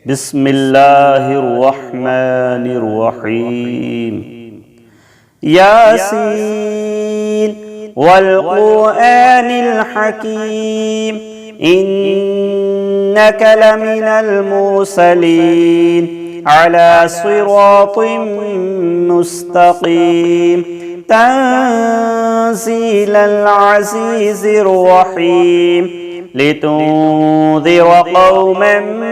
بسم الله الرحمن الرحيم ياسين والقرآن الحكيم إنك لمن المرسلين على صراط مستقيم تنزيل العزيز الرحيم لتنذر قوما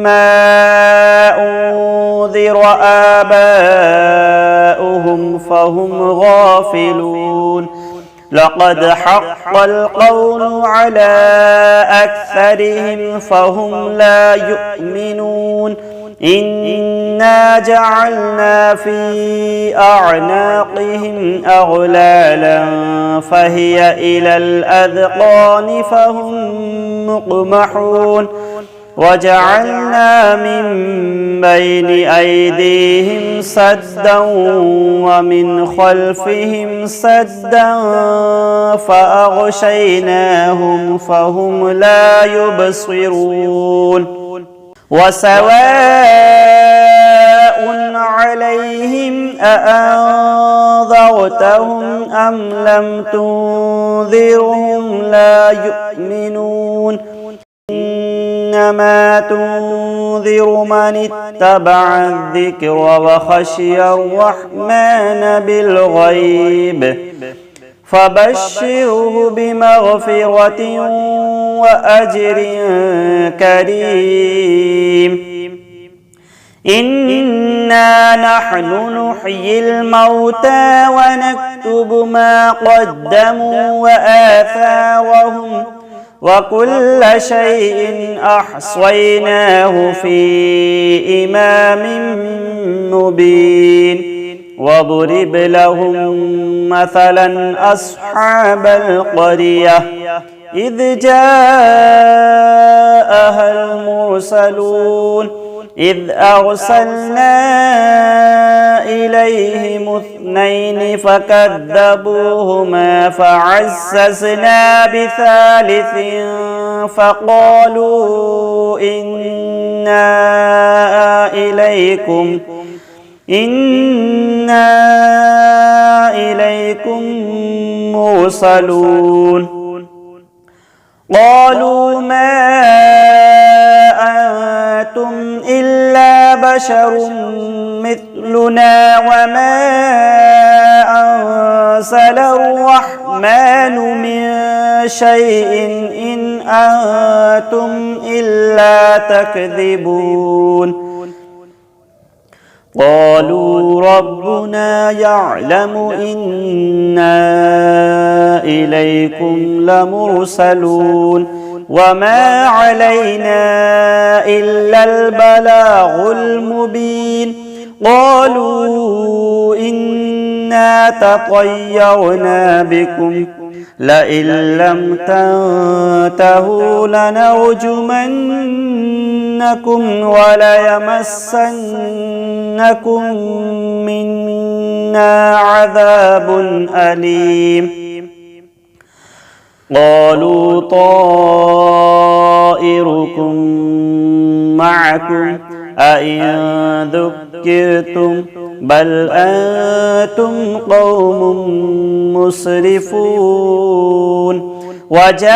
ما أنذر آباؤهم فهم غافلون لقد حق القول على أكثرهم فهم لا يؤمنون إنا جعلنا في أعناقهم أغلالا فهي إلى الأذقان فهم مقمحون وجعلنا من بين أيديهم سدا ومن خلفهم سدا فأغشيناهم فهم لا يبصرون وسواء عليهم أأنذرتهم أم لم تنذرهم لا يؤمنون إنما تنذر من اتبع الذكر وخشي الرحمن بالغيب فبشره بمغفرة وأجر كريم إنا نحن نحيي الموتى ونكتب ما قدموا وآثارهم وكل شيء أحصيناه في إمام مبين واضرب لهم مثلا أصحاب القرية إذ جاءها المرسلون إذ أرسلنا إليهم اثنين فكذبوهما فعززنا بثالث فقالوا إنا إليكم مرسلون قالوا ما أنتم إلا بشر مثلنا وما أنزل الرحمن من شيء إن أنتم إلا تكذبون قالوا ربنا يعلم إنا إليكم لمرسلون وما علينا إلا البلاغ المبين قالوا إنا تطيرنا بكم لئن لم تنتهوا لنرجمنكم وليمسنكم منا عذاب أليم قالوا طائركم معكم أئن ذكرتم بل أنتم قوم مسرفون وجاء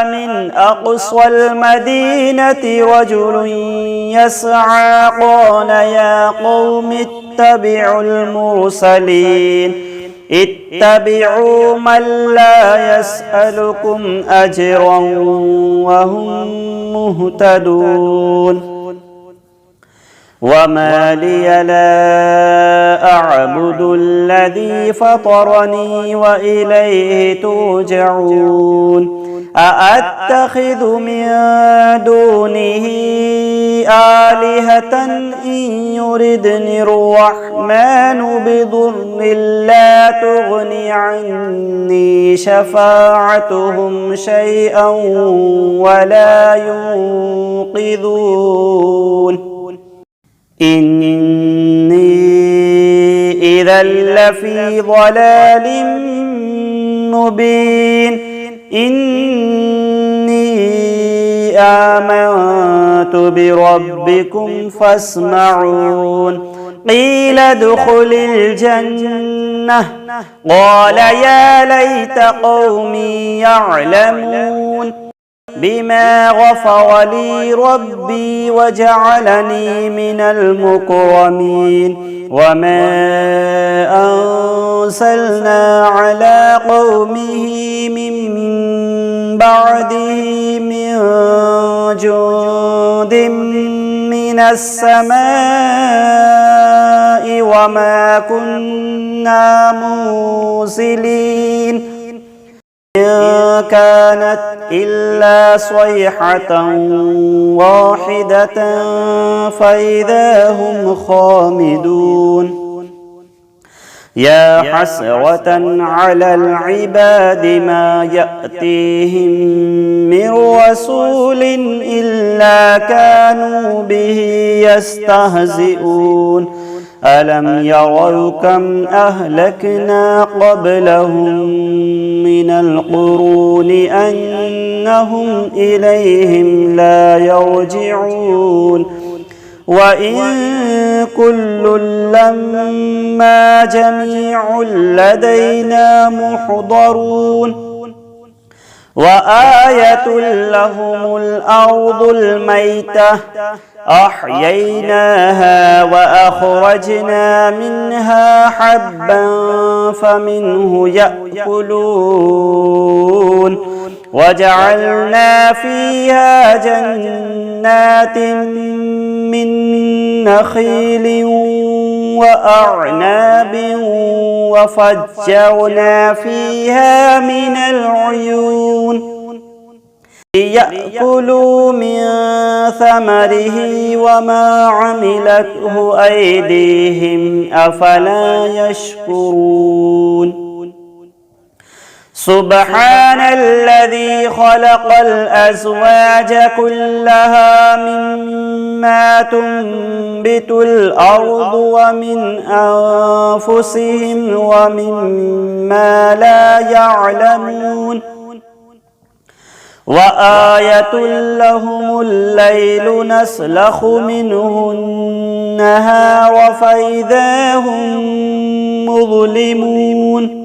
من أقصى المدينة رجل يسعى قال يا قوم اتبعوا المرسلين اتبعوا من لا يسألكم أجرا وهم مهتدون وما لي لا أعبد الذي فطرني وإليه ترجعون أأتخذ من دونه آلهة إن يردني الرحمن بضر لا تغني عني شفاعتهم شيئا ولا ينقذون إني إذا لفي ضلال مبين إني آمنت بربكم فاسمعون قيل ادخل الجنة قال يا ليت قومي يعلمون بما غفر لي ربي وجعلني من المكرمين وما أرسلنا على قومه من بعده من جند من السماء وما كنا مرسلين إن كانت إلا صيحة واحدة فإذا هم خامدون يا حسرة على العباد ما يأتيهم من رسول إلا كانوا به يستهزئون ألم يروا كم أهلكنا قبلهم من القرون أنهم إليهم لا يرجعون وإن كل لما جميع لدينا محضرون وآية لهم الأرض الميتة أحييناها وأخرجنا منها حبا فمنه يأكلون وجعلنا فيها جنات من نخيل وأعناب وفجرنا فيها من العيون ليأكلوا من ثمره وما عملته أيديهم أفلا يشكرون سبحان الذي خلق الأزواج كلها مما تنبت الأرض ومن أنفسهم ومما لا يعلمون وآية لهم الليل نسلخ منه النهار فإذا هم مظلمون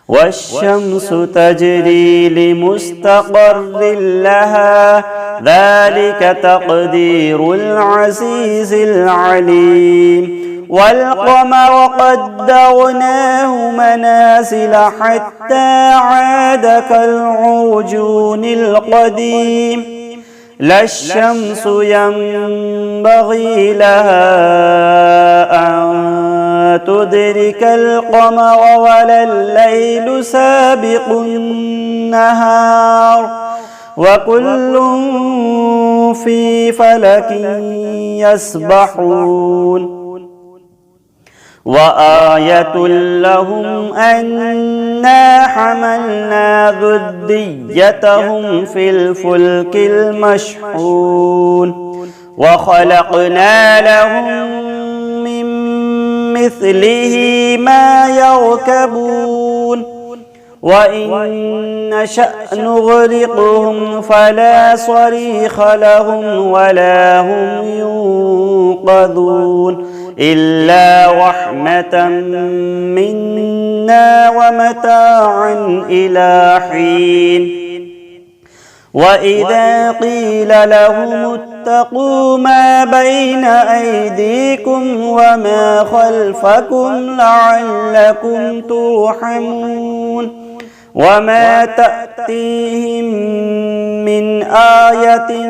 والشمس تجري لمستقر لها ذلك تقدير العزيز العليم والقمر قدرناه منازل حتى عاد كالعرجون القديم لا الشمس ينبغي لها أن تدرك القمر ولا الليل سابق النهار وكل في فلك يسبحون وآية لهم أنا حملنا ذريتهم في الفلك المشحون وخلقنا لهم من مثله ما يركبون وإن نشأ نغرقهم فلا صريخ لهم ولا هم ينقذون إلا رحمة منا ومتاعا إلى حين وإذا قيل لهم اتقوا ما بين أيديكم وما خلفكم لعلكم ترحمون وما تأتيهم من آية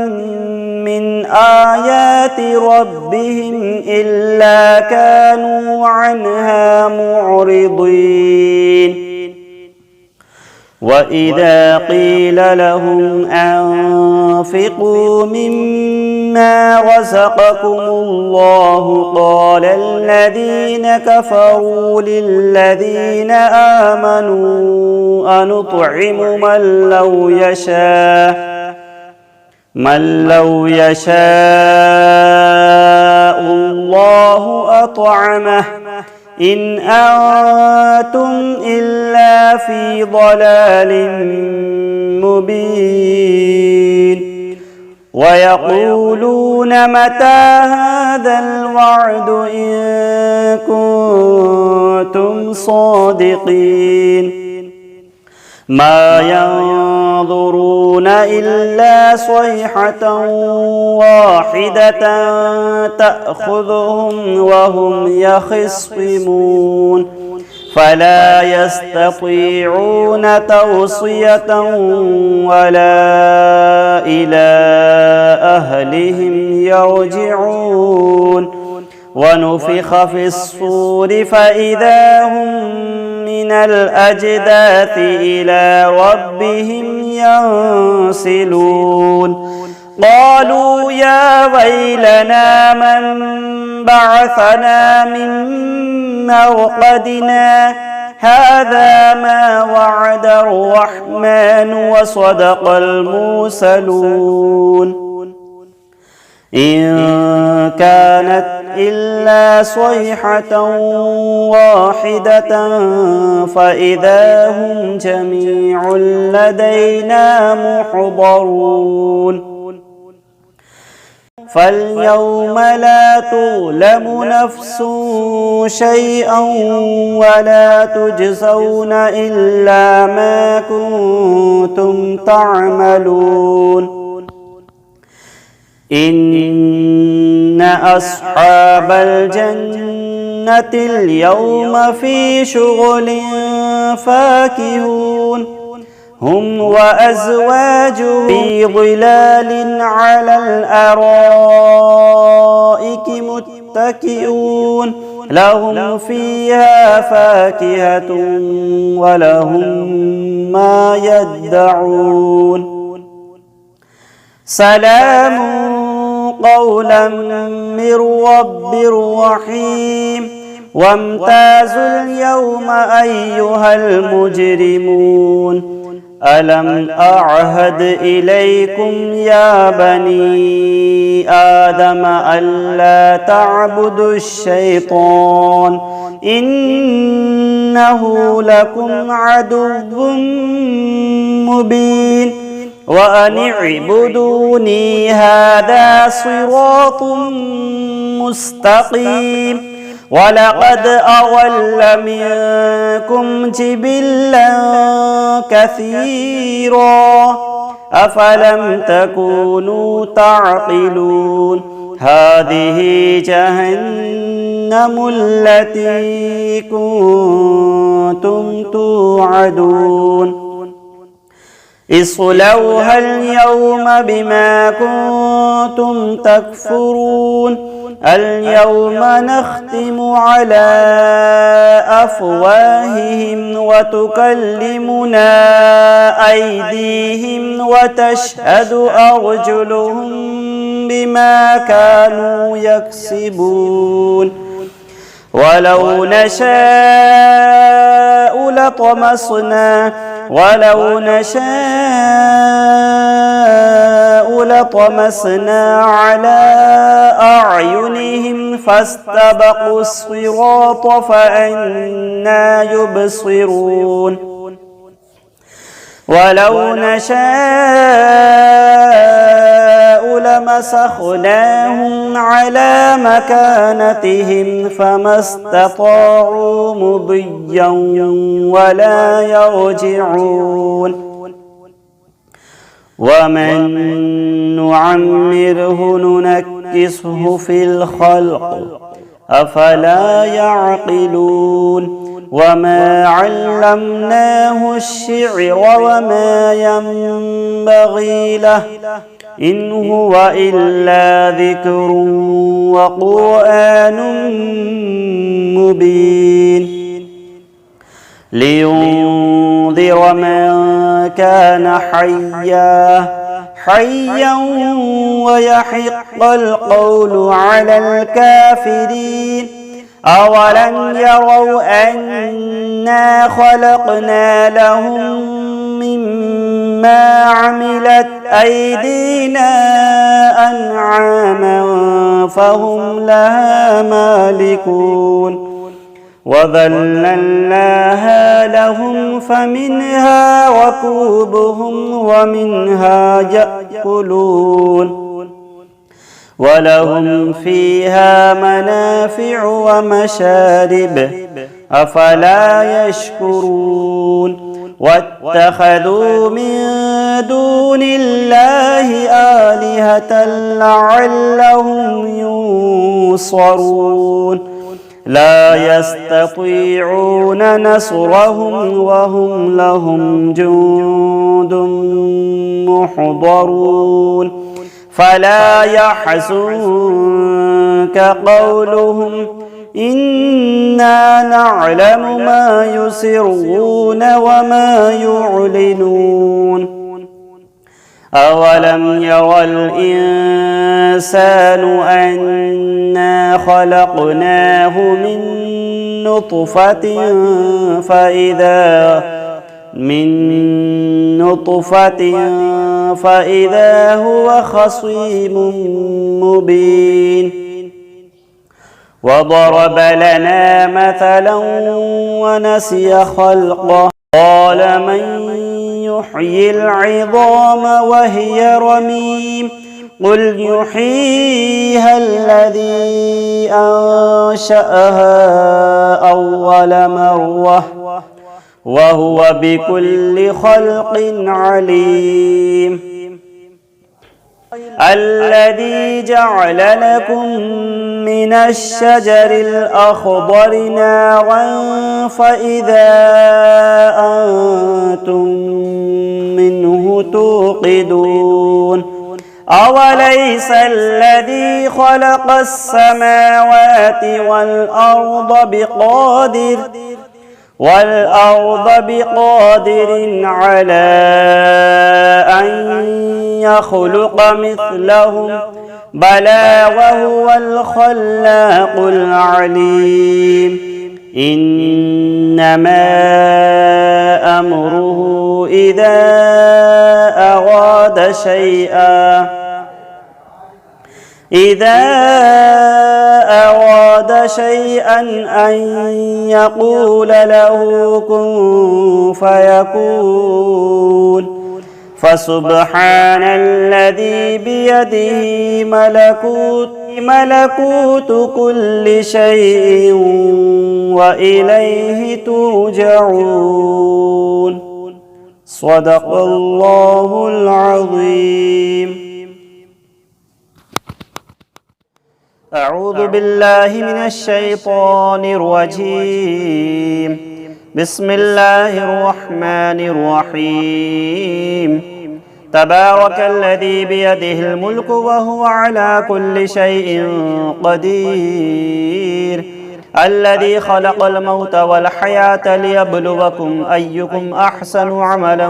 من آيات ربهم إلا كانوا عنها معرضين وإذا قيل لهم أنفقوا مما رزقكم الله قال الذين كفروا للذين آمنوا أنطعم من لو يشاء الله أطعمه إن أنتم إلا في ضلال مبين ويقولون متى هذا الوعد إن كنتم صادقين ما ينظرون إلا صيحة واحدة تأخذهم وهم يخصمون فلا يستطيعون توصية ولا إلى أهلهم يرجعون ونفخ في الصور فإذا هم من الأجداث إلى ربهم ينسلون قالوا يا ويلنا من بعثنا من مرقدنا هذا ما وعد الرحمن وصدق المرسلون إن كانت إلا صيحة واحدة فإذا هم جميع لدينا محضرون فاليوم لا تظلم نفس شيئا ولا تجزون إلا ما كنتم تعملون إن أصحاب الجنة اليوم في شغل فاكهون هم وأزواجهم في ظلال على الأرائك متكئون لهم فيها فاكهة ولهم ما يدعون سلام قولا من رب رحيم وامتازوا اليوم أيها المجرمون ألم أعهد إليكم يا بني آدم ألا تعبدوا الشيطان إنه لكم عدو مبين وأن اعبدوني هذا صراط مستقيم ولقد أضل منكم جبلا كثيرا أفلم تكونوا تعقلون هذه جهنم التي كنتم توعدون اصلوها اليوم بما كنتم تكفرون اليوم نختم على أفواههم وتكلمنا أيديهم وتشهد أرجلهم بما كانوا يكسبون ولو نشاء لطمسنا على أعينهم فاستبقوا الصراط فأنى يبصرون ولو نشاء لمسخناهم على مكانتهم فما استطاعوا مضيا ولا يرجعون ومن نعمره ننكسه في الخلق أفلا يعقلون وما علمناه الشعر وما ينبغي له إن هو إلا ذكر وقرآن مبين لينذر من كان حيا ويحق القول على الكافرين أولم يروا أنا خلقنا لهم مما عملت أيدينا أنعاما فهم لها مالكون وذللناها لهم فمنها ركوبهم ومنها يأكلون ولهم فيها منافع ومشارب أفلا يشكرون واتخذوا من دون الله آلهة لعلهم ينصرون لا يستطيعون نصرهم وهم لهم جند محضرون فلا يحزنك قولهم إنا نعلم ما يسرون وما يعلنون أولم يرى الإنسان أنا خلقناه من نطفة فإذا هو خصيم مبين وضرب لنا مثلا ونسي خلقه قال من يحيي العظام وهي رميم قل يحييها الذي أنشأها أول مرة وهو بكل خلق عليم الذي جعل لكم من الشجر الأخضر نارا فإذا أنتم منه توقدون أوليس الذي خلق السماوات والأرض بقادر على أن يخلق مثلهم بلى وهو الخلاق العليم إنما أمره إذا أراد شيئا أن يقول له كن فيكون فسبحان الذي بيده ملكوت كل شيء وإليه ترجعون صدق الله العظيم. أعوذ بالله من الشيطان الرجيم. بسم الله الرحمن الرحيم. تبارك الذي بيده الملك وهو على كل شيء قدير الذي خلق الموت والحياة ليبلوكم أيكم أحسن عملا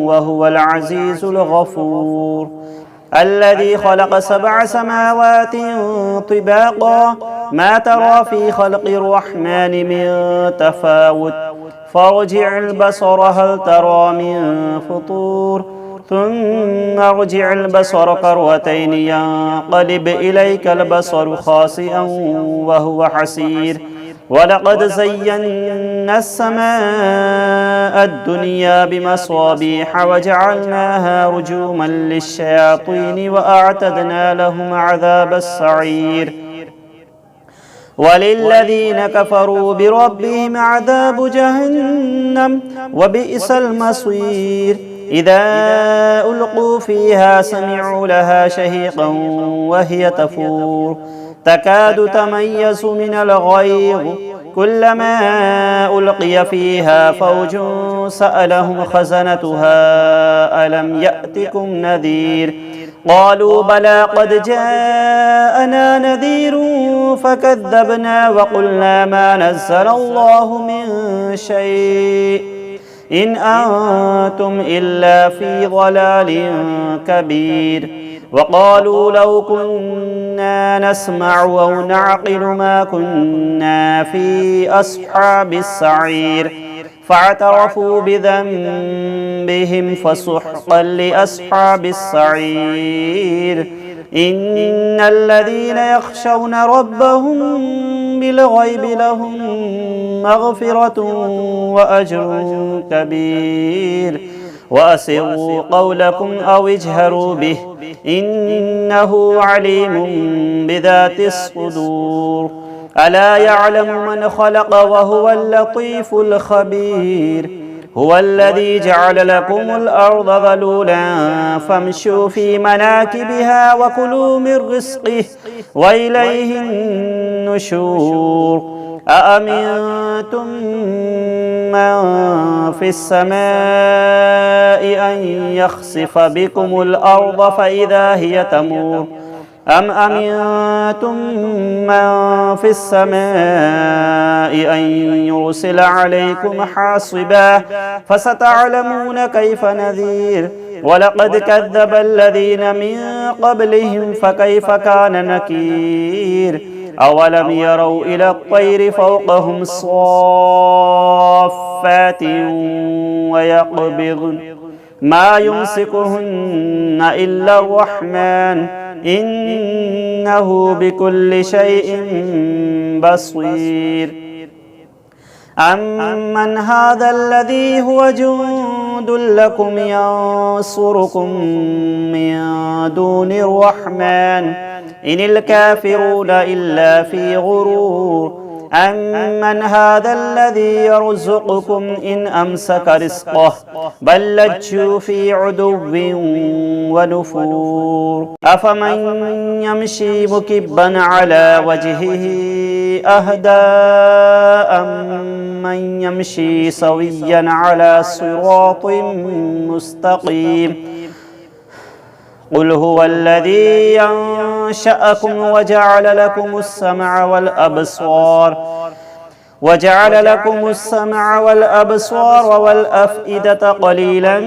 وهو العزيز الغفور الذي خلق 7 سماوات طباقا ما ترى في خلق الرحمن من تفاوت فارجع البصر هل ترى من فطور ثم ارجع البصر كرتين ينقلب إليك البصر خاسئا وهو حسير ولقد زينا السماء الدنيا بمصابيح وجعلناها رجوما للشياطين وأعتدنا لهم عذاب السعير وللذين كفروا بربهم عذاب جهنم وبئس المصير إذا ألقوا فيها سمعوا لها شهيقا وهي تفور تكاد تميز من الغيظ كلما ألقي فيها فوج سألهم خزنتها ألم يأتكم نذير قالوا بلى قد جاءنا نذير فكذبنا وقلنا ما نزل الله من شيء إن أنتم إلا في ضلال كبير وقالوا لو كنا نسمع أو نعقل ما كنا في أصحاب السعير فاعترفوا بذنبهم فسحقا لأصحاب السعير إن الذين يخشون ربهم بالغيب لهم مغفرة وأجر كبير وأسروا قولكم أو اجهروا به إنه عليم بذات الصدور ألا يعلم من خلق وهو اللطيف الخبير هو الذي جعل لكم الأرض ذلولا فامشوا في مناكبها وكلوا من رزقه وإليه النشور أأمنتم من في السماء أن يخسف بكم الأرض فإذا هي تمور أم أمنتم من في السماء أن يرسل عليكم حاصبا فستعلمون كيف نذير ولقد كذب الذين من قبلهم فكيف كان نكير أولم يروا إلى الطير فوقهم صافات ويقبضن ما يمسكهن إلا الرحمن إنه بكل شيء بصير أمن هذا الذي هو جند لكم ينصركم من دون الرحمن إن الكافرون إلا في غرور أمن هذا الذي يرزقكم إن أمسك رزقه بل لجوا في عدو ونفور أفمن يمشي مكبا على وجهه أهدى أمن يمشي سويا على صراط مستقيم قل هو الذي ينشأكم وجعل لكم السمع والأبصار والأفئدة قليلا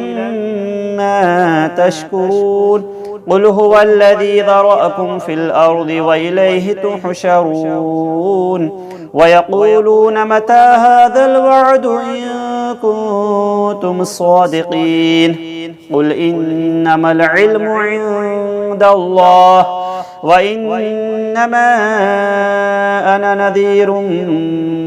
ما تشكرون قل هو الذي ذرأكم في الأرض وإليه تحشرون ويقولون متى هذا الوعد إن كنتم صادقين قل إنما العلم عند الله وإنما أنا نذير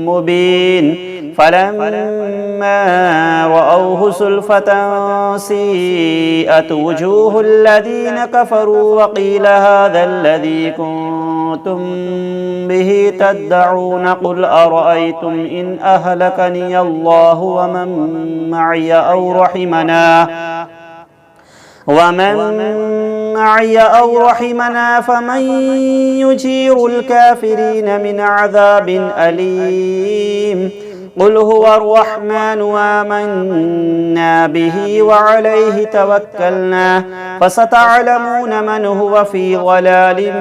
مبين فلما رأوه زلفة سيئت وجوه الذين كفروا وقيل هذا الذي كنتم به تدعون قل أرأيتم إن أهلكني الله ومن معي أو رحمنا فمن يجير الكافرين من عذاب أليم قل هو الرحمن آمنا به وعليه توكلنا فستعلمون من هو في ضلال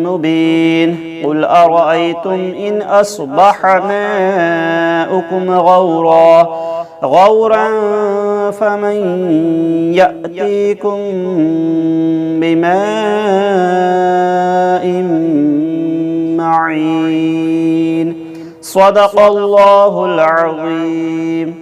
مبين قل أرأيتم إن أصبح ماؤكم غورا فمن يأتيكم بماء معين صدق الله العظيم.